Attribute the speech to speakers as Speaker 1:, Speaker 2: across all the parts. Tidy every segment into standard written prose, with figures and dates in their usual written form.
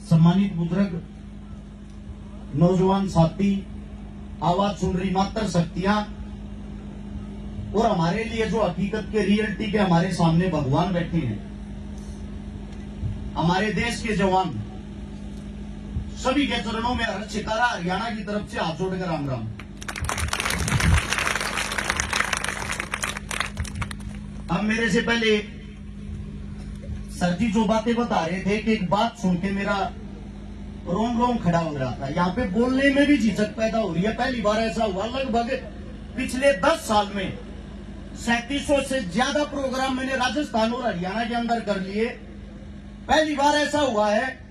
Speaker 1: सम्मानित बुजुर्ग, नौजवान साथी, आवाज सुन रही मात्र शक्तियां और हमारे लिए जो हकीकत के रियलिटी के हमारे सामने भगवान बैठे हैं, हमारे देश के जवान, सभी के चरणों में हर शिकारा हरियाणा की तरफ से हाथ जोड़कर राम राम। अब मेरे से पहले सर जी जो बातें बता रहे थे कि एक बात सुन के मेरा रोम रोम खड़ा हो रहा था। यहाँ पे बोलने में भी झिझक पैदा हो रही है। पहली बार ऐसा हुआ, लगभग पिछले 10 साल में 3700 से ज्यादा प्रोग्राम मैंने राजस्थान और हरियाणा के अंदर कर लिए। पहली बार ऐसा हुआ है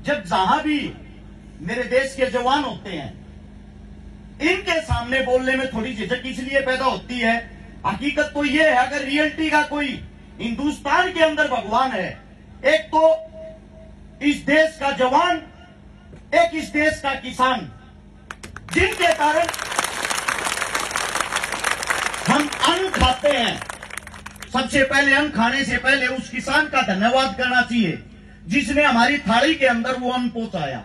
Speaker 1: जब जहां भी मेरे देश के जवान होते हैं, इनके सामने बोलने में थोड़ी झिझक इसलिए पैदा होती है। हकीकत तो ये है, अगर रियलिटी का कोई हिंदुस्तान के अंदर भगवान है, एक तो इस देश का जवान, एक इस देश का किसान, जिनके कारण हम अन्न खाते हैं। सबसे पहले अन्न खाने से पहले उस किसान का धन्यवाद करना चाहिए जिसने हमारी थाली के अंदर वो अन्न पहुंचाया।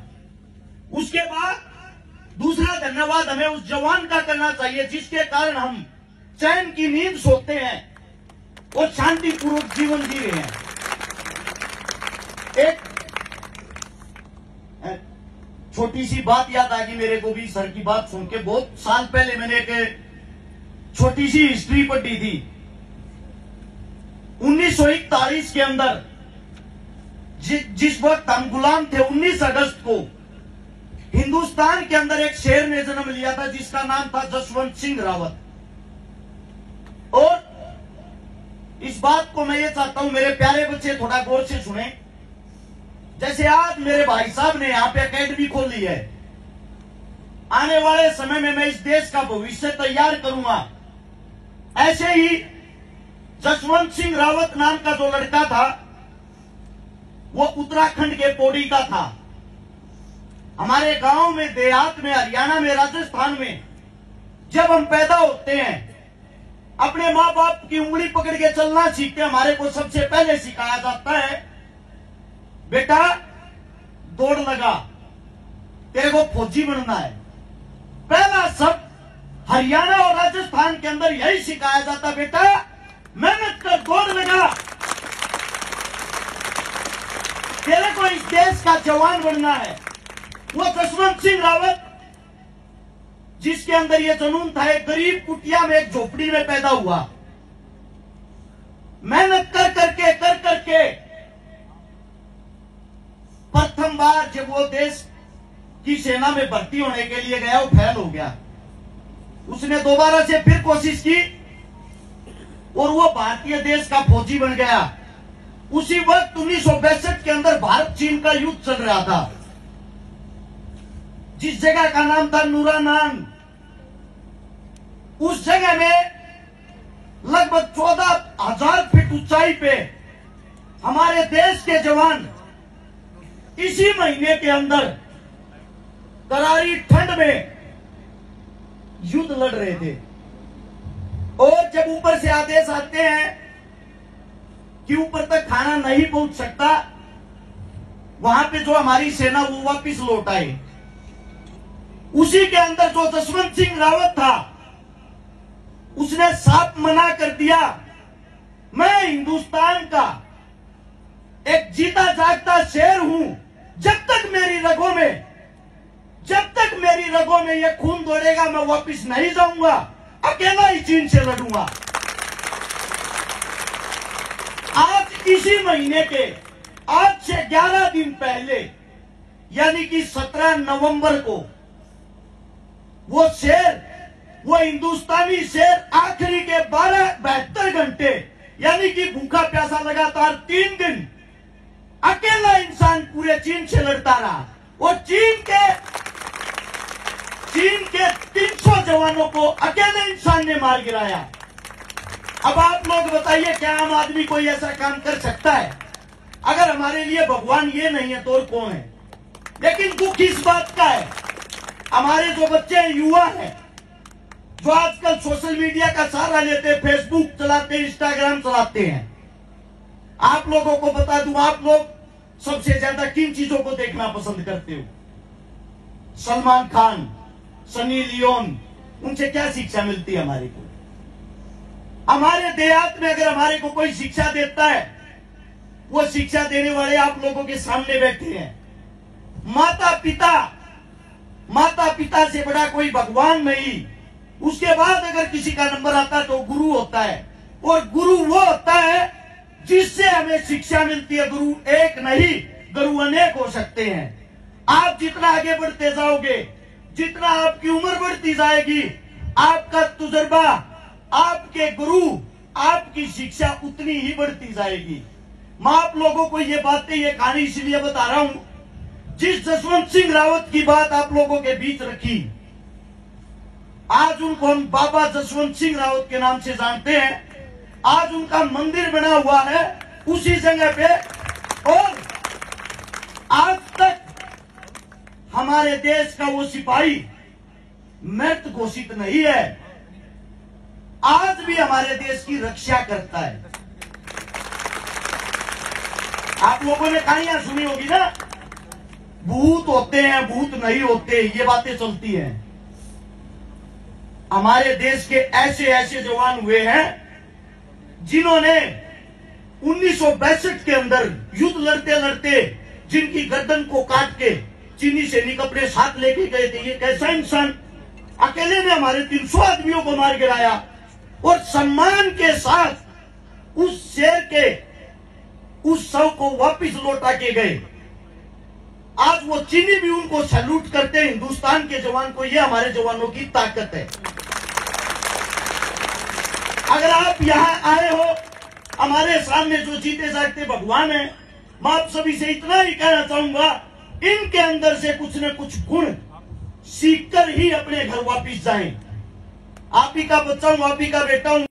Speaker 1: उसके बाद दूसरा धन्यवाद हमें उस जवान का करना चाहिए जिसके कारण हम चैन की नींद सोते हैं और शांतिपूर्वक जीवन जी रहे हैं। एक छोटी सी बात याद आ गई मेरे को भी सर की बात सुन के। बहुत साल पहले मैंने एक छोटी सी हिस्ट्री पढ़ी थी। 1941 के अंदर जिस वक्त हम गुलाम थे, 19 अगस्त को हिंदुस्तान के अंदर एक शेर ने जन्म लिया था जिसका नाम था जसवंत सिंह रावत। और इस बात को मैं ये चाहता हूं मेरे प्यारे बच्चे थोड़ा गौर से सुने। जैसे आज मेरे भाई साहब ने यहां पे एकेडमी खोली है, आने वाले समय में मैं इस देश का भविष्य तैयार करूंगा। ऐसे ही जसवंत सिंह रावत नाम का जो लड़का था, वो उत्तराखंड के पौड़ी का था। हमारे गांव में, देहात में, हरियाणा में, राजस्थान में जब हम पैदा होते हैं, अपने माँ बाप की उंगली पकड़ के चलना सीखते, हमारे को सबसे पहले सिखाया जाता है, बेटा दौड़ लगा, तेरे को फौजी बनना है। पहला सब हरियाणा और राजस्थान के अंदर यही सिखाया जाता, बेटा मेहनत कर, दौड़ लगा, तेरे को इस देश का जवान बनना है। वो जसवंत सिंह रावत जिसके अंदर ये जुनून था, एक गरीब कुटिया में, एक झोपड़ी में पैदा हुआ। मेहनत कर करके प्रथम बार जब वो देश की सेना में भर्ती होने के लिए गया, वो फेल हो गया। उसने दोबारा से फिर कोशिश की और वो भारतीय देश का फौजी बन गया। उसी वक्त 1962 के अंदर भारत चीन का युद्ध चल रहा था। जिस जगह का नाम था नूरानांग, उस जगह में लगभग 14,000 फीट ऊंचाई पे हमारे देश के जवान इसी महीने के अंदर करारी ठंड में युद्ध लड़ रहे थे। और जब ऊपर से आदेश आते हैं कि ऊपर तक खाना नहीं पहुंच सकता, वहां पे जो हमारी सेना वो वापिस लौट आए। उसी के अंदर जो जसवंत सिंह रावत था, उसने साफ मना कर दिया, मैं हिंदुस्तान का एक जीता जागता शेर हूं। जब तक मेरी रगों में ये खून दौड़ेगा, मैं वापिस नहीं जाऊंगा, अकेला ही चीन से लड़ूंगा। आज इसी महीने के, आज से 11 दिन पहले, यानी कि 17 नवंबर को, वो शेर, वो हिंदुस्तानी शेर आखिरी के 72 घंटे, यानी कि भूखा प्यासा लगातार 3 दिन अकेला इंसान पूरे चीन से लड़ता रहा और चीन के 300 जवानों को अकेले इंसान ने मार गिराया। अब आप लोग बताइए, क्या आम आदमी कोई ऐसा काम कर सकता है? अगर हमारे लिए भगवान ये नहीं है तो और कौन है? लेकिन दुख इस बात का है, हमारे जो बच्चे युवा हैं, जो आजकल सोशल मीडिया का सहारा लेते हैं, फेसबुक चलाते हैं, इंस्टाग्राम चलाते हैं। आप लोगों को बता दूं, आप लोग सबसे ज्यादा किन चीजों को देखना पसंद करते हो? सलमान खान, सनी लियोन, उनसे क्या शिक्षा मिलती है हमारे को? हमारे देहात में अगर हमारे को कोई शिक्षा देता है, वो शिक्षा देने वाले आप लोगों के सामने बैठे हैं। माता पिता से बड़ा कोई भगवान नहीं। उसके बाद अगर किसी का नंबर आता है तो गुरु होता है, और गुरु वो होता है जिससे हमें शिक्षा मिलती है। गुरु एक नहीं, गुरु अनेक हो सकते हैं। आप जितना आगे बढ़ते जाओगे, जितना आपकी उम्र बढ़ती जाएगी, आपका तजुर्बा, आपके गुरु, आपकी शिक्षा उतनी ही बढ़ती जाएगी। मैं आप लोगों को ये बातें, ये कहानी इसलिए बता रहा हूं, जिस जसवंत सिंह रावत की बात आप लोगों के बीच रखी, आज उनको हम बाबा जसवंत सिंह रावत के नाम से जानते हैं। आज उनका मंदिर बना हुआ है उसी जगह पे, और आज तक हमारे देश का वो सिपाही मृत घोषित नहीं है, आज भी हमारे देश की रक्षा करता है। आप लोगों ने कहानियां सुनी होगी ना, भूत होते हैं, भूत नहीं होते, ये बातें चलती हैं। हमारे देश के ऐसे ऐसे जवान हुए हैं जिन्होंने 1962 के अंदर युद्ध लड़ते लड़ते जिनकी गर्दन को काट के चीनी सैनिक अपने साथ लेके गए थे। ये कैसा इंसान, अकेले में हमारे 300 आदमियों को मार गिराया, और सम्मान के साथ उस शेर के उस शव को वापिस लौटा के गए। आज वो चीनी भी उनको सैल्यूट करते हैं, हिंदुस्तान के जवान को। ये हमारे जवानों की ताकत है। अगर आप यहां आए हो, हमारे सामने जो जीते जागते भगवान है, मैं आप सभी से इतना ही कहना चाहूंगा, इनके अंदर से कुछ न कुछ गुण सीखकर ही अपने घर वापिस जाएं। आप ही का बच्चा हूं, आप ही का बेटा हूं।